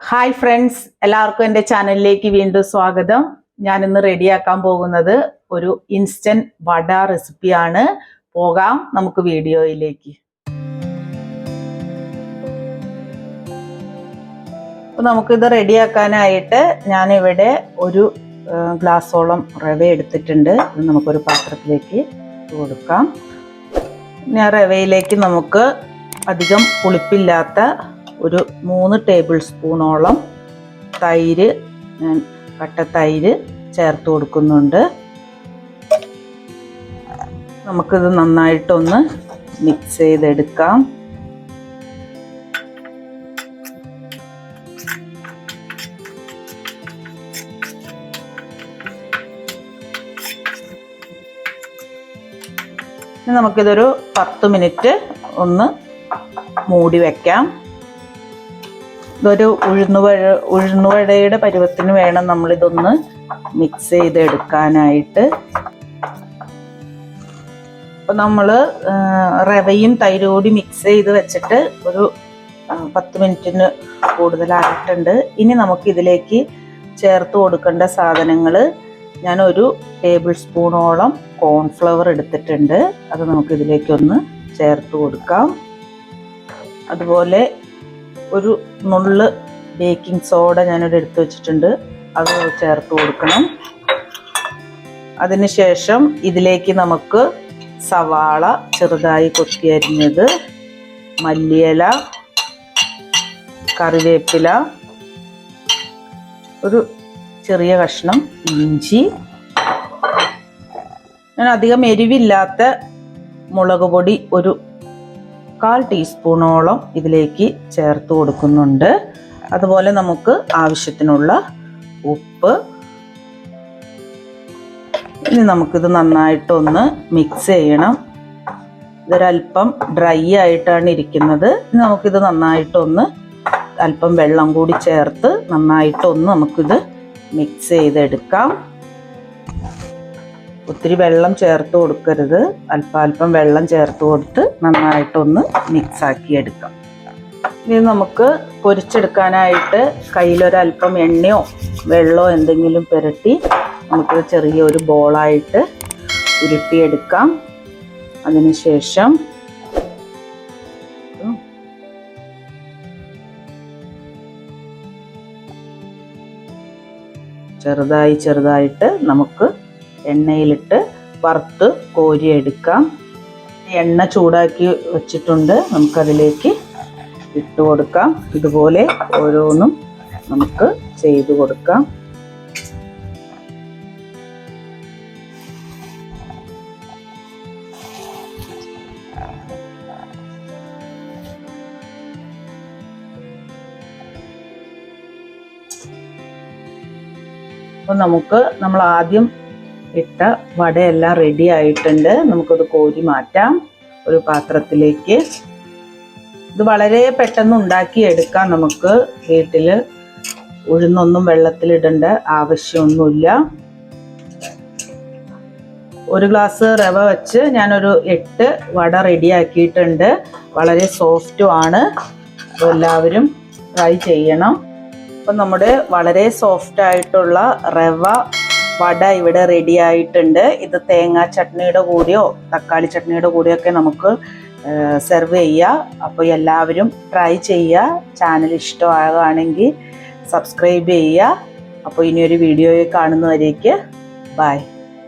Hi friends, എല്ലാവർക്കും എൻ്റെ ചാനലിലേക്ക് വീണ്ടും സ്വാഗതം. ഞാൻ ഇന്ന് റെഡിയാക്കാൻ പോകുന്നത് ഒരു ഇൻസ്റ്റന്റ് വട റെസിപ്പിയാണ്. പോകാം നമുക്ക് വീഡിയോയിലേക്ക്. അപ്പോൾ നമുക്കിത് റെഡിയാക്കാനായിട്ട് ഞാനിവിടെ ഒരു ഗ്ലാസോളം റവ എടുത്തിട്ടുണ്ട്. ഇത് നമുക്കൊരു പാത്രത്തിലേക്ക് കൊടുക്കാം. ഞാൻ റവയിലേക്ക് നമുക്ക് അധികം പുളിപ്പില്ലാത്ത ഒരു 3 ടേബിൾ സ്പൂണോളം തൈര്, ഞാൻ കട്ട തൈര് ചേർത്ത് കൊടുക്കുന്നുണ്ട്. നമുക്കിത് നന്നായിട്ടൊന്ന് മിക്സ് ചെയ്തെടുക്കാം. നമുക്കിതൊരു 10 മിനിറ്റ് ഒന്ന് മൂടി വയ്ക്കാം. ഇതൊരു ഉഴുന്നുവടയുടെ പരുവത്തിന് വേണം നമ്മളിതൊന്ന് മിക്സ് ചെയ്തെടുക്കാനായിട്ട്. അപ്പം നമ്മൾ റവയും തൈരും കൂടി മിക്സ് ചെയ്ത് വെച്ചിട്ട് ഒരു 10 മിനിറ്റിന് കൂടുതലായിട്ടുണ്ട്. ഇനി നമുക്കിതിലേക്ക് ചേർത്ത് കൊടുക്കേണ്ട സാധനങ്ങൾ, ഞാനൊരു ടേബിൾ സ്പൂണോളം കോൺഫ്ലവർ എടുത്തിട്ടുണ്ട്. അത് നമുക്കിതിലേക്കൊന്ന് ചേർത്ത് കൊടുക്കാം. അതുപോലെ ഒരു നുള്ള് ബേക്കിംഗ് സോഡ ഞാനിവിടെ എടുത്ത് വെച്ചിട്ടുണ്ട്, അത് ചേർത്ത് കൊടുക്കണം. അതിനുശേഷം ഇതിലേക്ക് നമുക്ക് സവാള ചെറുതായി കൊത്തിയരിഞ്ഞത്, മല്ലിയില, കറിവേപ്പില, ഒരു ചെറിയ കഷ്ണം ഇഞ്ചി, ഞാൻ അധികം എരിവില്ലാത്ത മുളക് പൊടി ഒരു 1/4 ടീസ്പൂണോളം ഇതിലേക്ക് ചേർത്ത് കൊടുക്കുന്നുണ്ട്. അതുപോലെ നമുക്ക് ആവശ്യത്തിനുള്ള ഉപ്പ്. ഇനി നമുക്കിത് നന്നായിട്ടൊന്ന് മിക്സ് ചെയ്യണം. ഇതൊരല്പം ഡ്രൈ ആയിട്ടാണ് ഇരിക്കുന്നത്. ഇനി നമുക്കിത് നന്നായിട്ടൊന്ന് അല്പം വെള്ളം കൂടി ചേർത്ത് നന്നായിട്ടൊന്ന് നമുക്കിത് മിക്സ് ചെയ്തെടുക്കാം. ഒത്തിരി വെള്ളം ചേർത്ത് കൊടുക്കരുത്, അല്പം വെള്ളം ചേർത്ത് കൊടുത്ത് നന്നായിട്ടൊന്ന് മിക്സാക്കി എടുക്കാം. ഇനി നമുക്ക് പൊരിച്ചെടുക്കാനായിട്ട് കയ്യിലൊരല്പം എണ്ണയോ വെള്ളമോ എന്തെങ്കിലും പുരട്ടി നമുക്ക് ചെറിയൊരു ബോളായിട്ട് ഉരുട്ടിയെടുക്കാം. അതിനുശേഷം ചെറുതായിട്ട് നമുക്ക് എണ്ണയിലിട്ട് വറുത്ത് കോരിയെടുക്കാം. എണ്ണ ചൂടാക്കി വെച്ചിട്ടുണ്ട്, നമുക്കതിലേക്ക് ഇട്ട് കൊടുക്കാം. ഇതുപോലെ ഓരോന്നും നമുക്ക് ചെയ്തു കൊടുക്കാം. അപ്പോൾ നമ്മൾ ആദ്യം ഇട്ട വടയെല്ലാം റെഡി ആയിട്ടുണ്ട്. നമുക്കത് കോരി മാറ്റാം ഒരു പാത്രത്തിലേക്ക്. ഇത് വളരെ പെട്ടെന്ന് ഉണ്ടാക്കിയെടുക്കാം. നമുക്ക് വീട്ടിൽ ഉഴുന്നൊന്നും വെള്ളത്തിലിടേണ്ട ആവശ്യമൊന്നുമില്ല. ഒരു ഗ്ലാസ് റവ വെച്ച് ഞാനൊരു 8 വട റെഡിയാക്കിയിട്ടുണ്ട്. വളരെ സോഫ്റ്റുമാണ്. അപ്പോൾ എല്ലാവരും ട്രൈ ചെയ്യണം. അപ്പം നമ്മുടെ വളരെ സോഫ്റ്റായിട്ടുള്ള റവ വട ഇവിടെ റെഡി ആയിട്ടുണ്ട്. ഇത് തേങ്ങാ ചട്നിയുടെ കൂടെയോ തക്കാളി ചട്നിയുടെ കൂടെയോ ഒക്കെ നമുക്ക് സെർവ് ചെയ്യാം. അപ്പോൾ എല്ലാവരും ട്രൈ ചെയ്യുക. ചാനൽ ഇഷ്ടമാകുകയാണെങ്കിൽ സബ്സ്ക്രൈബ് ചെയ്യുക. അപ്പോൾ ഇനിയൊരു വീഡിയോയിൽ കാണുന്നവരേക്ക് ബൈ.